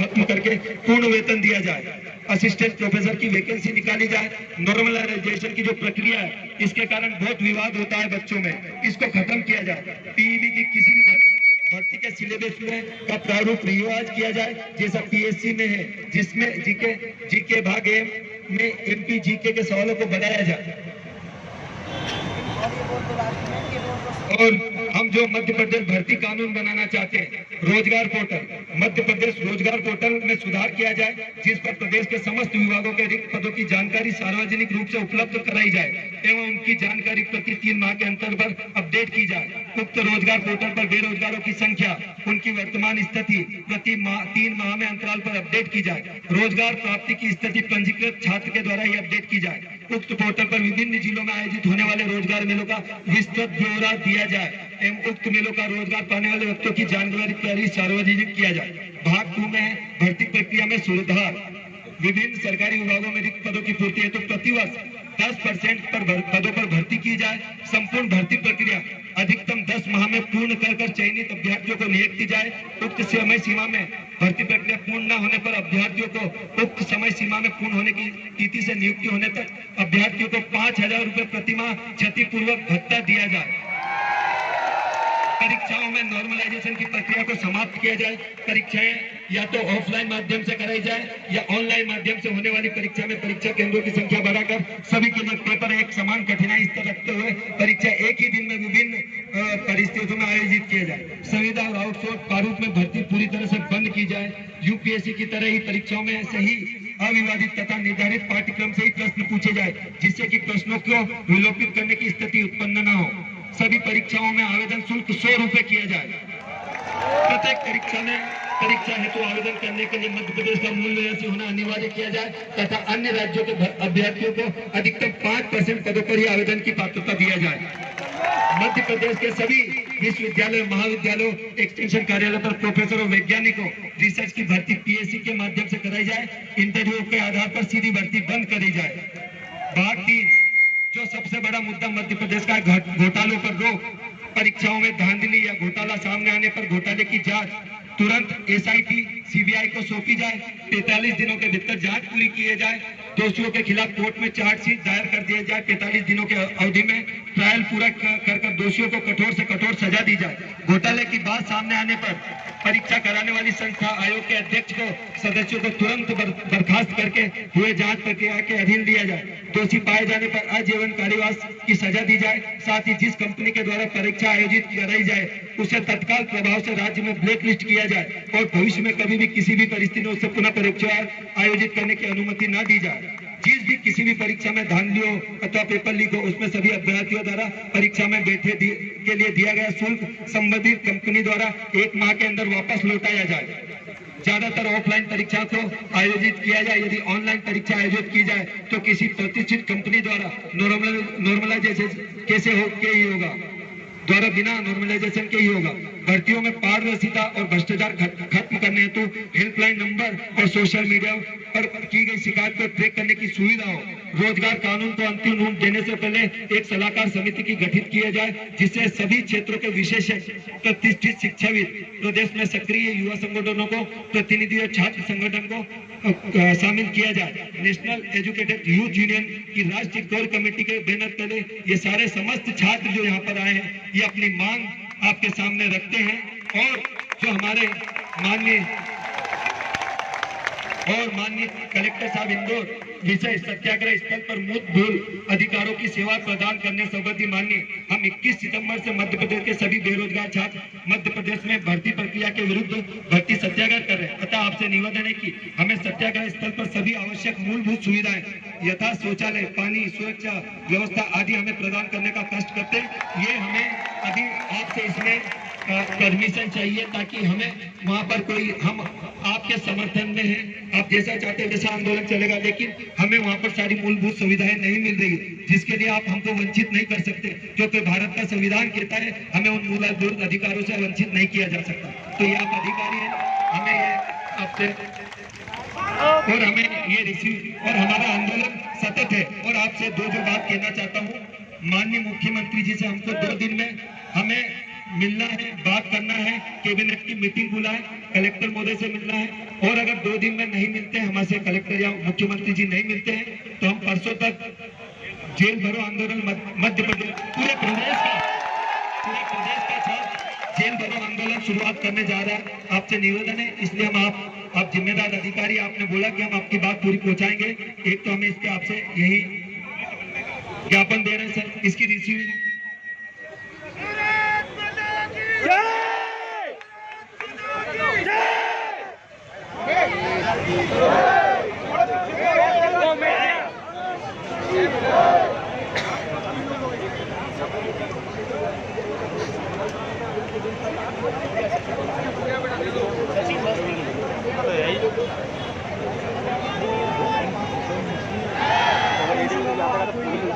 खत्म करके पूर्ण वेतन दिया जाए। असिस्टेंट प्रोफेसर की वैकेंसी निकाली जाए। नॉर्मलाइजेशन की जो प्रक्रिया है, इसके कारण बहुत विवाद होता है बच्चों में, इसको खत्म किया जाए। पीईबी की किसी भी भर्ती के सिलेबस में का प्रारूप रिवाज किया जाए, जैसा पीएससी में है, जिसमें जीके भाग ए में एमपी जीके के सवालों को बढ़ाया जाए। और हम जो मध्य प्रदेश भर्ती कानून बनाना चाहते हैं, रोजगार पोर्टल, मध्य प्रदेश रोजगार पोर्टल में सुधार किया जाए, जिस पर प्रदेश के समस्त विभागों के रिक्त पदों की जानकारी सार्वजनिक रूप से उपलब्ध कराई जाए एवं उनकी जानकारी प्रति 3 माह के अंतर पर अपडेट की जाए। उक्त रोजगार पोर्टल पर बेरोजगारों की संख्या, उनकी वर्तमान स्थिति प्रति 3 माह में अंतराल पर अपडेट की जाए। रोजगार प्राप्ति की स्थिति पंजीकृत छात्र के द्वारा ही अपडेट की जाए। उक्त पोर्टल पर विभिन्न जिलों में आयोजित होने वाले रोजगार मेलों का विस्तृत ब्यौरा दिया जाए एवं उक्त मेलों का रोजगार पाने वाले व्यक्तियों की जानकारी सार्वजनिक किया जाए। भाग 2 में भर्ती प्रक्रिया में सुधार। विभिन्न सरकारी विभागों में रिक्त पदों की पूर्ति हेतु प्रतिवर्ष 10% पदों पर भर्ती की जाए। संपूर्ण भर्ती प्रक्रिया अधिकतम 10 माह में पूर्ण कर चयनित अभ्यर्थियों को नियुक्त की जाए। उक्त समय सीमा में भर्ती प्रक्रिया पूर्ण न होने पर अभ्यर्थियों को उक्त समय सीमा में पूर्ण होने की तिथि से नियुक्ति होने तक अभ्यर्थियों को 5,000 रुपए प्रतिमाह क्षतिपूर्वक भत्ता दिया जाए। परीक्षाओं में नॉर्मलाइजेशन की प्रक्रिया को समाप्त किया जाए। परीक्षाएं या तो ऑफलाइन माध्यम से कराई जाए या ऑनलाइन माध्यम से होने वाली परीक्षा में परीक्षा केंद्रों की संख्या बढ़ाकर सभी के लिए पेपर एक समान कठिनाई स्तर रखते हुए परीक्षा एक ही दिन में विभिन्न परिस्थितियों में आयोजित किया जाए। संविदा और आउटसोर्स प्रारूप में भर्ती पूरी तरह से बंद की जाए। यूपीएससी की तरह ही परीक्षाओं में सही अविवादित तथा निर्धारित पाठ्यक्रम से ही प्रश्न पूछे जाए, जिससे कि प्रश्नों को विलोपित करने की स्थिति उत्पन्न न हो। सभी परीक्षाओं में आवेदन शुल्क 100 रुपए किया जाए। प्रत्येक परीक्षा हेतु आवेदन करने के लिए मध्य प्रदेश का मूल निवासी होना अनिवार्य किया जाए तथा अन्य राज्यों के अभ्यर्थियों को अधिकतम 5% पदों पर ही आवेदन की पात्रता दिया जाए। मध्य प्रदेश के सभी विश्वविद्यालय, महाविद्यालयों, एक्सटेंशन कार्यालय पर प्रोफेसर और वैज्ञानिकों रिसर्च की भर्ती पीएससी के माध्यम से कराई जाए। इंटरव्यू के आधार पर सीधी भर्ती बंद करी जाए। भाग 3, जो सबसे बड़ा मुद्दा मध्य प्रदेश का घोटालों पर रोक। परीक्षाओं में धांधली या घोटाला सामने आने पर घोटाले की जांच तुरंत एसआईटी, सीबीआई को सौंपी जाए। 45 दिनों के भीतर जांच पूरी की जाए। दोषियों के खिलाफ कोर्ट में चार्जशीट दायर कर दिया जाए। 45 दिनों के अवधि में ट्रायल पूरा कर दोषियों को कठोर से कठोर सजा दी जाए। घोटाले की बात सामने आने पर परीक्षा कराने वाली संस्था आयोग के अध्यक्ष को सदस्यों को तुरंत बर्खास्त करके हुए जांच प्रक्रिया के अधीन लिया जाए। दोषी पाए जाने पर आजीवन कारावास की सजा दी जाए। साथ ही जिस कंपनी के द्वारा परीक्षा आयोजित कराई जाए उसे तत्काल प्रभाव से राज्य में ब्लैक लिस्ट किया जाए और भविष्य में कभी भी किसी भी परिस्थिति में उससे पुनः परीक्षा आयोजित करने की अनुमति न दी जाए। जिस भी किसी भी परीक्षा में धांधली हो अथवा पेपर लीक हो, उसमें सभी अभ्यर्थियों द्वारा परीक्षा में बैठे के लिए दिया गया शुल्क संबंधित कंपनी द्वारा 1 माह के अंदर वापस लौटाया जाए। ज्यादातर ऑफलाइन परीक्षा को आयोजित किया जाए। यदि ऑनलाइन परीक्षा आयोजित की जाए तो किसी प्रतिष्ठित कंपनी द्वारा नॉर्मलाइजेशन कैसे हो के ही होगा द्वारा बिना नॉर्मलाइजेशन के ही होगा। भर्तियों में पारदर्शिता और भ्रष्टाचार खत्म करने हेतु हेल्पलाइन नंबर और सोशल मीडिया पर की गई शिकायत को ट्रैक करने की सुविधा हो। रोजगार कानून को अंतिम रूप देने से पहले एक सलाहकार समिति की गठित किया जाए, जिससे सभी क्षेत्रों के विशेषज्ञ प्रतिष्ठित शिक्षाविद, प्रदेश में सक्रिय युवा संगठनों को प्रतिनिधि और छात्र संगठन को शामिल किया जाए। नेशनल एजुकेटेड यूथ यूनियन की राष्ट्रीय कोर कमेटी के बैनर तले ये सारे समस्त छात्र जो यहाँ पर आए हैं, ये अपनी मांग आपके सामने रखते हैं और जो हमारे माननीय कलेक्टर साहब इंदौर विषय सत्याग्रह स्थल पर मूल अधिकारों की सेवा प्रदान करने संबंधी माननीय हम 21 सितंबर से मध्य प्रदेश के सभी बेरोजगार छात्र मध्य प्रदेश में भर्ती प्रक्रिया के विरुद्ध भर्ती सत्याग्रह कर रहे हैं। अतः आपसे निवेदन है कि हमें सत्याग्रह स्थल पर सभी आवश्यक मूलभूत सुविधाएं यथा शौचालय, पानी, सुरक्षा व्यवस्था आदि हमें प्रदान करने का कष्ट करते हैं। ये हमें अभी आपसे इसमें परमिशन चाहिए ताकि हमें वहां पर कोई, हम आपके समर्थन में हैं, आप जैसा चाहते हैं वैसा आंदोलन चलेगा, लेकिन हमें वहां पर सारी मूलभूत सुविधाएं नहीं मिल रही है, जिसके लिए आप हमको वंचित नहीं कर सकते, क्योंकि भारत का संविधान कहता है हमें उन मूलभूत अधिकारों से वंचित नहीं किया जा सकता। तो ये आप अधिकारी हैं, हमें ये आपसे और हमें ये रिसीव और हमारा आंदोलन सतत है। और आपसे दो बात कहना चाहता हूँ। माननीय मुख्यमंत्री जी से हमको 2 दिन में हमें मिलना है, बात करना है, कैबिनेट की मीटिंग बुलाए, कलेक्टर महोदय से मिलना है, और अगर 2 दिन में नहीं मिलते हैं हमसे कलेक्टर या मुख्यमंत्री जी नहीं मिलते हैं तो हम परसों तक जेल भरो आंदोलन मध्य प्रदेश पूरे प्रदेश के साथ जेल भरो आंदोलन शुरुआत करने जा रहा है। आपसे निवेदन है, इसलिए हम आप जिम्मेदार अधिकारी, आपने बोला कि हम आपकी बात पूरी पहुंचाएंगे। एक तो हमें इसके आपसे यही ज्ञापन दे रहे हैं सर, इसकी रिसीविंग